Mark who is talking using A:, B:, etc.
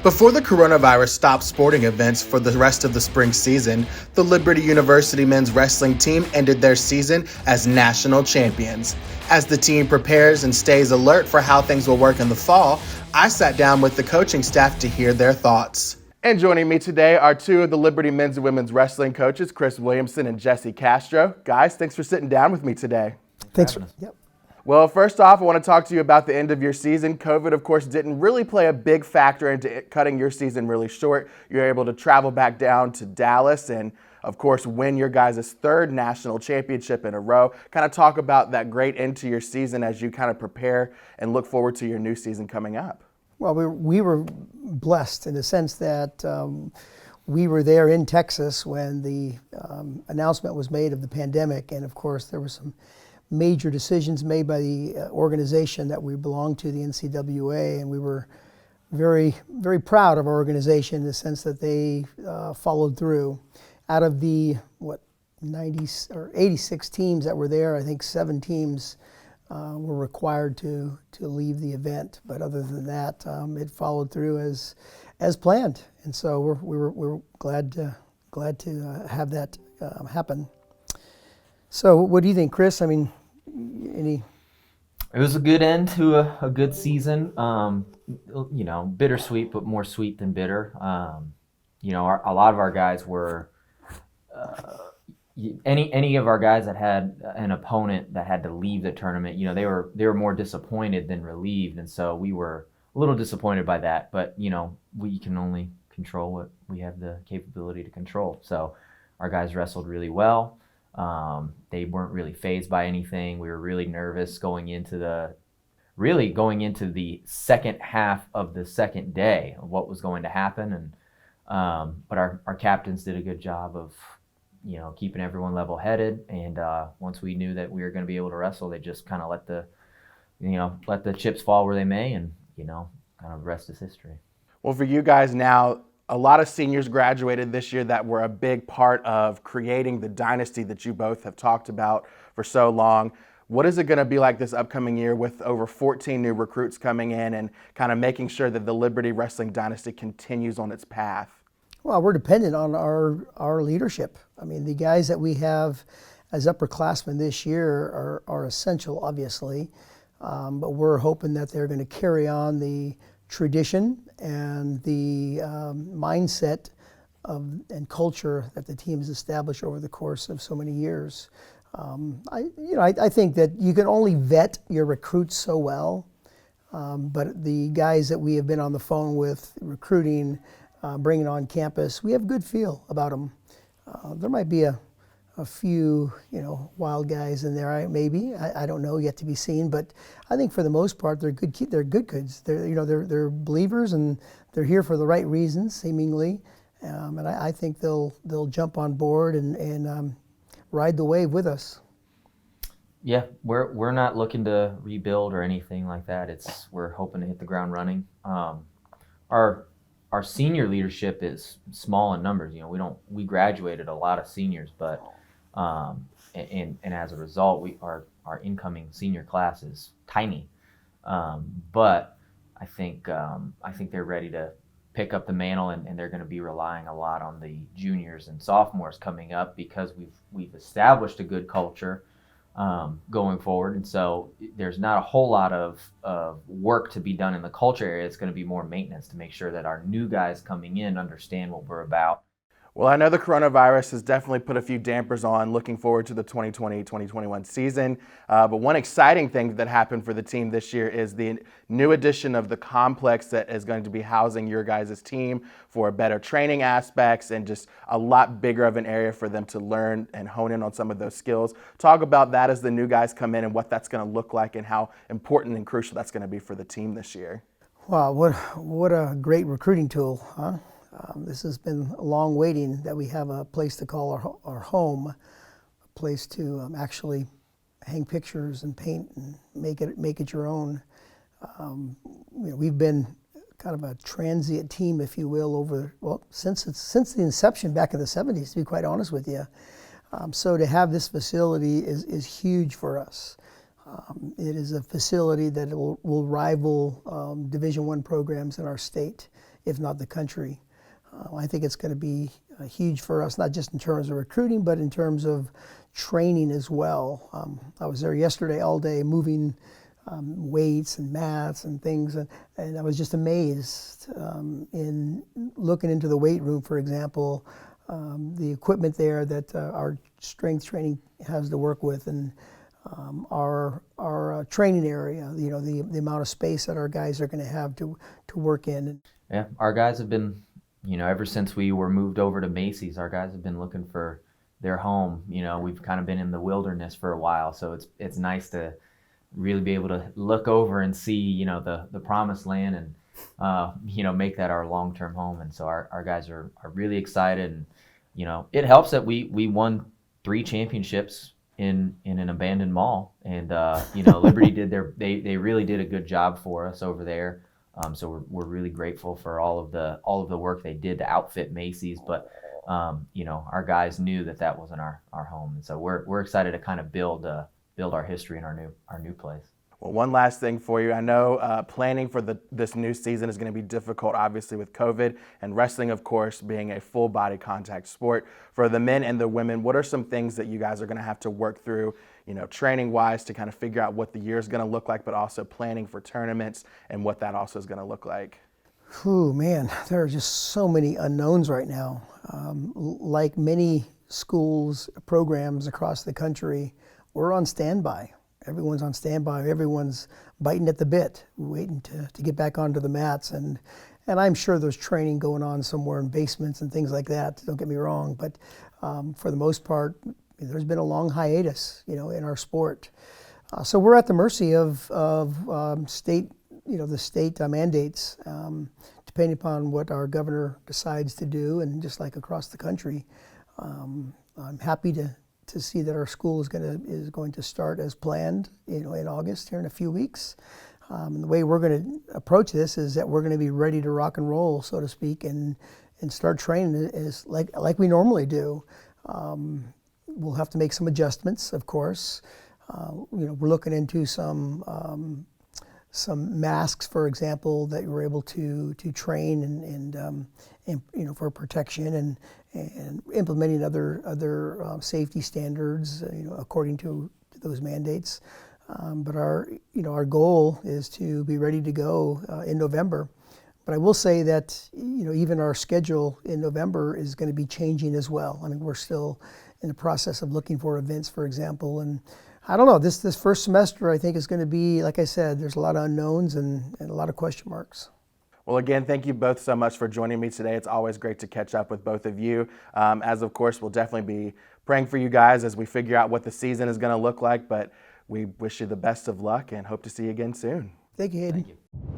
A: Before the coronavirus stopped sporting events for the rest of the spring season, the Liberty University men's wrestling team ended their season as national champions. As the team prepares and stays alert for how things will work in the fall, I sat down with the coaching staff to hear their thoughts. And joining me today are two of the Liberty men's and women's wrestling coaches, Chris Williamson and Jesse Castro. Guys, thanks for sitting down with me today.
B: Thanks for having us. Yep.
A: Well, first off, I want to talk to you about the end of your season. COVID, of course, didn't really play a big factor into cutting your season really short. You were able to travel back down to Dallas and, of course, win your guys' third national championship in a row. Kind of talk about that great end to your season as you kind of prepare and look forward to your new season coming up.
B: Well, we were blessed in the sense that we were there in Texas when the announcement was made of the pandemic, and of course there were some major decisions made by the organization that we belonged to, the NCWA, and we were very, very proud of our organization in the sense that they followed through. Out of the 90 or 86 teams that were there, I think 7 teams were required to leave the event, but other than that, it followed through as planned, and so we were glad to have that happen. So, what do you think, Chris? I mean, any?
C: It was a good end to a good season. Bittersweet, but more sweet than bitter. A lot of our guys were. Any of our guys that had an opponent that had to leave the tournament, they were more disappointed than relieved, and so we were a little disappointed by that. But we can only control what we have the capability to control. So our guys wrestled really well. They weren't really fazed by anything. We were really nervous going into the second half of the second day of what was going to happen, and but our captains did a good job of keeping everyone level-headed, and once we knew that we were going to be able to wrestle, they just kind of let the chips fall where they may, and kind of the rest is history.
A: Well, for you guys now, a lot of seniors graduated this year that were a big part of creating the dynasty that you both have talked about for so long. What is it going to be like this upcoming year with over 14 new recruits coming in and kind of making sure that the Liberty Wrestling dynasty continues on its path?
B: Well, we're dependent on our leadership. I mean, the guys that we have as upperclassmen this year are essential, obviously, but we're hoping that they're going to carry on the tradition and the mindset and culture that the team has established over the course of so many years. I think that you can only vet your recruits so well, but the guys that we have been on the phone with recruiting, bringing on campus, we have a good feel about them. There might be a few, wild guys in there. Maybe I don't know, yet to be seen. But I think for the most part, they're good. They're good kids. They're believers, and they're here for the right reasons, seemingly. And I think they'll jump on board and ride the wave with us.
C: Yeah, we're not looking to rebuild or anything like that. We're hoping to hit the ground running. Our senior leadership is small in numbers. We graduated a lot of seniors, but and as a result, our incoming senior class is tiny. But I think they're ready to pick up the mantle, and they're going to be relying a lot on the juniors and sophomores coming up because we've established a good culture going forward, and so there's not a whole lot of work to be done in the culture area. It's going to be more maintenance to make sure that our new guys coming in understand what we're about.
A: Well, I know the coronavirus has definitely put a few dampers on looking forward to the 2020-2021 season. But one exciting thing that happened for the team this year is the new addition of the complex that is going to be housing your guys' team for better training aspects and just a lot bigger of an area for them to learn and hone in on some of those skills. Talk about that as the new guys come in and what that's going to look like and how important and crucial that's going to be for the team this year.
B: Wow, what a great recruiting tool, huh? This has been a long waiting that we have a place to call our home, a place to actually hang pictures and paint and make it your own. We've been kind of a transient team, if you will, since the inception back in the 70s, to be quite honest with you. So to have this facility is huge for us. It is a facility that will rival Division I programs in our state, if not the country. I think it's going to be huge for us, not just in terms of recruiting, but in terms of training as well. I was there yesterday all day moving weights and mats and things, and I was just amazed in looking into the weight room, for example, the equipment there that our strength training has to work with, and our training area, you know, the amount of space that our guys are going to have to work in.
C: Yeah, our guys have been, you know, ever since we were moved over to Macy's, our guys have been looking for their home. You know, we've kind of been in the wilderness for a while, so it's nice to really be able to look over and see, you know, the promised land, and you know, make that our long-term home. And so our guys are really excited, and you know, it helps that we won 3 championships in an abandoned mall, and you know, Liberty did they really did a good job for us over there. So we're really grateful for all of the work they did to outfit Macy's, but you know, our guys knew that wasn't our home, and so we're excited to kind of build our history in our new place.
A: Well, one last thing for you. I know planning for this new season is going to be difficult, obviously, with COVID, and wrestling, of course, being a full body contact sport. For the men and the women, what are some things that you guys are going to have to work through, you know, training wise, to kind of figure out what the year is going to look like, but also planning for tournaments and what that also is going to look like?
B: Oh man, there are just so many unknowns right now. Like many schools, programs across the country, we're on standby. Everyone's on standby. Everyone's biting at the bit, waiting to get back onto the mats. And I'm sure there's training going on somewhere in basements and things like that. Don't get me wrong, but for the most part, there's been a long hiatus, you know, in our sport. So we're at the mercy of state, you know, the state mandates, depending upon what our governor decides to do, and just like across the country. I'm happy to see that our school is going to start as planned, you know, in August here in a few weeks. And the way we're going to approach this is that we're going to be ready to rock and roll, so to speak, and start training is like we normally do. We'll have to make some adjustments, of course. You know, we're looking into some masks, for example, that we're able to train and you know, for protection, and implementing other safety standards, you know, according to those mandates. But our goal is to be ready to go in November. But I will say that, you know, even our schedule in November is going to be changing as well. I mean, we're still in the process of looking for events, for example, and I don't know, this first semester I think is going to be, like I said, there's a lot of unknowns and a lot of question marks.
A: Well, again, thank you both so much for joining me today. It's always great to catch up with both of you. As of course, we'll definitely be praying for you guys as we figure out what the season is going to look like, but we wish you the best of luck and hope to see you again soon.
B: Thank you, Hayden.
C: Thank you.